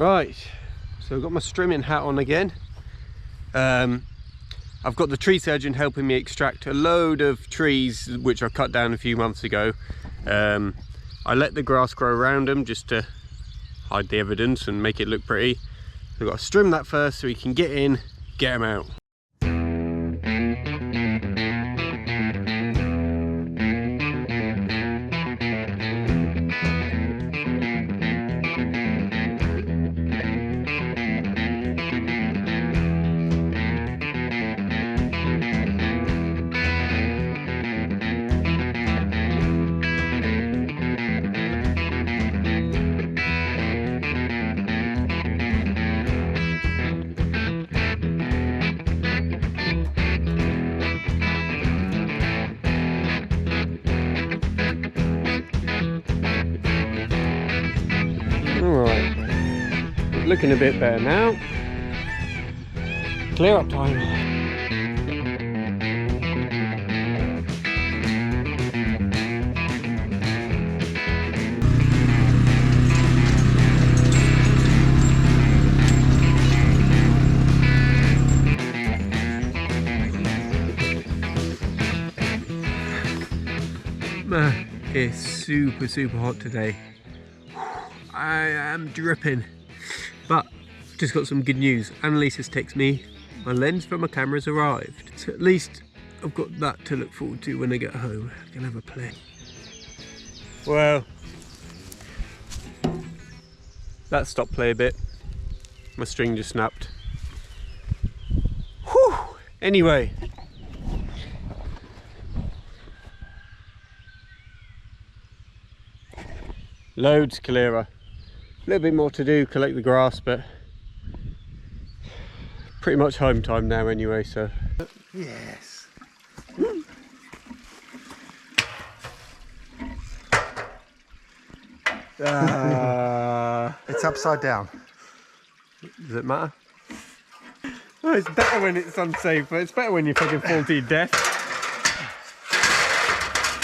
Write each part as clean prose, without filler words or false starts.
Right, so I've got my strimming hat on again. I've got the tree surgeon helping me extract a load of trees which I cut down a few months ago. I let the grass grow around them just to hide the evidence and make it look pretty. So I've got to trim that first so we can get in, get them out. Alright, looking a bit better now. Clear up time. It's super hot today. I am dripping, but just got some good news. Annalisa's texted me my lens for my camera's arrived, so at least I've got that to look forward to when I get home. I can have a play. Well, that stopped play a bit. My string just snapped. Whew! Anyway, loads clearer. A little bit more to do, collect the grass, but pretty much home time now anyway, so. Yes. It's upside down. Does it matter? Oh, it's better when it's unsafe, but it's better when you fucking fall to your death.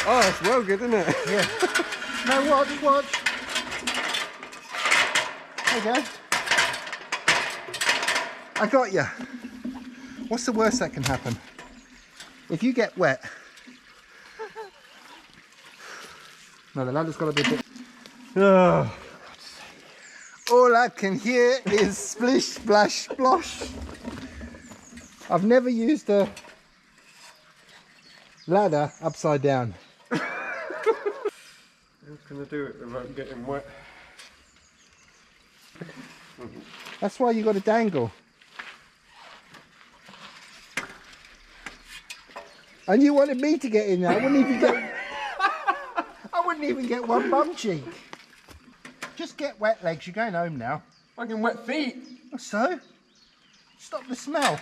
Oh, it's well good, isn't it? Yeah. No, watch. There you go. I got you. What's the worst that can happen? If you get wet. No, the ladder's got to be a bit. Oh. All I can hear is splish, splash, splosh. I've never used a ladder upside down. How can I do it without getting wet? That's why you got to dangle. And you wanted me to get in there. I wouldn't even get one bum cheek. Just get wet legs. You're going home now. Fucking wet feet. So? Stop the smell.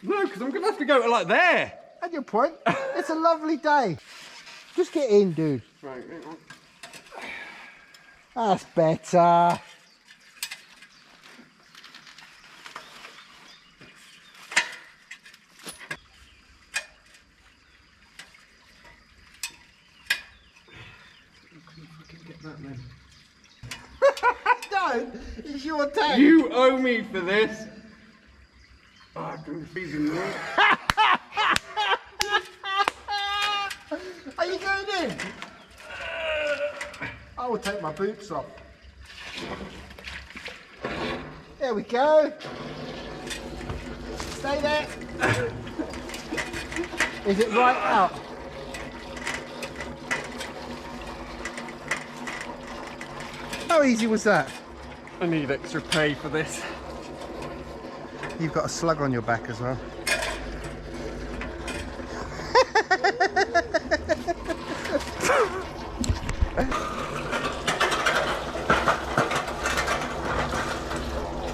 No, because I'm going to have to go to like there. At your point, it's a lovely day. Just get in, dude. Right, hang on. That's better. Don't. It's your tank. You owe me for this. Oh, I can feed him more. Are you going in? I will take my boots off. There we go. Stay there. Is it right out? How easy was that? I need extra pay for this. You've got a slug on your back as well.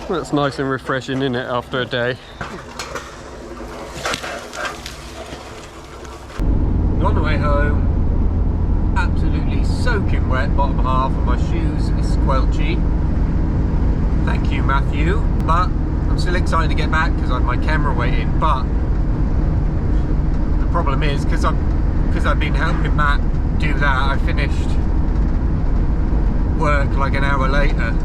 That's nice and refreshing, isn't it, after a day? On the way home, absolutely soaking wet, bottom half of my shoes is squelchy. Thank you, Matthew. But I'm still excited to get back because I have my camera waiting. But the Problem is, because I've been helping Matt do that, I finished work like an hour later.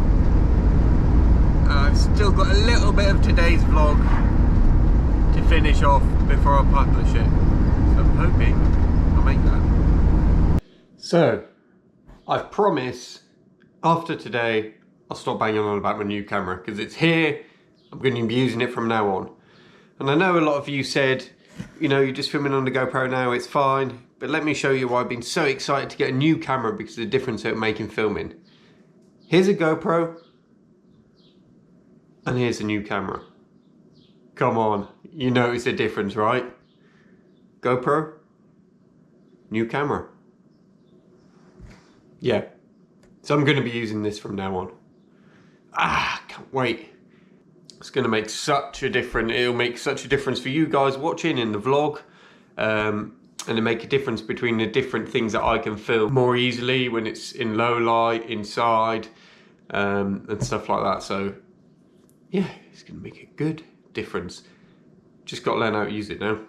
I've still got a little bit of today's vlog to finish off before I publish it. So I'm hoping I'll make that. So, I promise after today I'll stop banging on about my new camera because it's here. I'm going to be using it from now on. And I know a lot of you said, you know, you're just filming on the GoPro now, it's fine. But let me show you why I've been so excited to get a new camera because of the difference it will make in filming. Here's a GoPro. And here's a new camera. Come on, you notice the difference, right? GoPro, new camera. Yeah, so I'm going to be using this from now on. Can't wait. It's going to make such a difference. It'll make such a difference for you guys watching in the vlog. And it'll make a difference between the different things that I can film more easily when it's in low light, inside, and stuff like that. So yeah, it's going to make a good difference. Just got to learn how to use it now.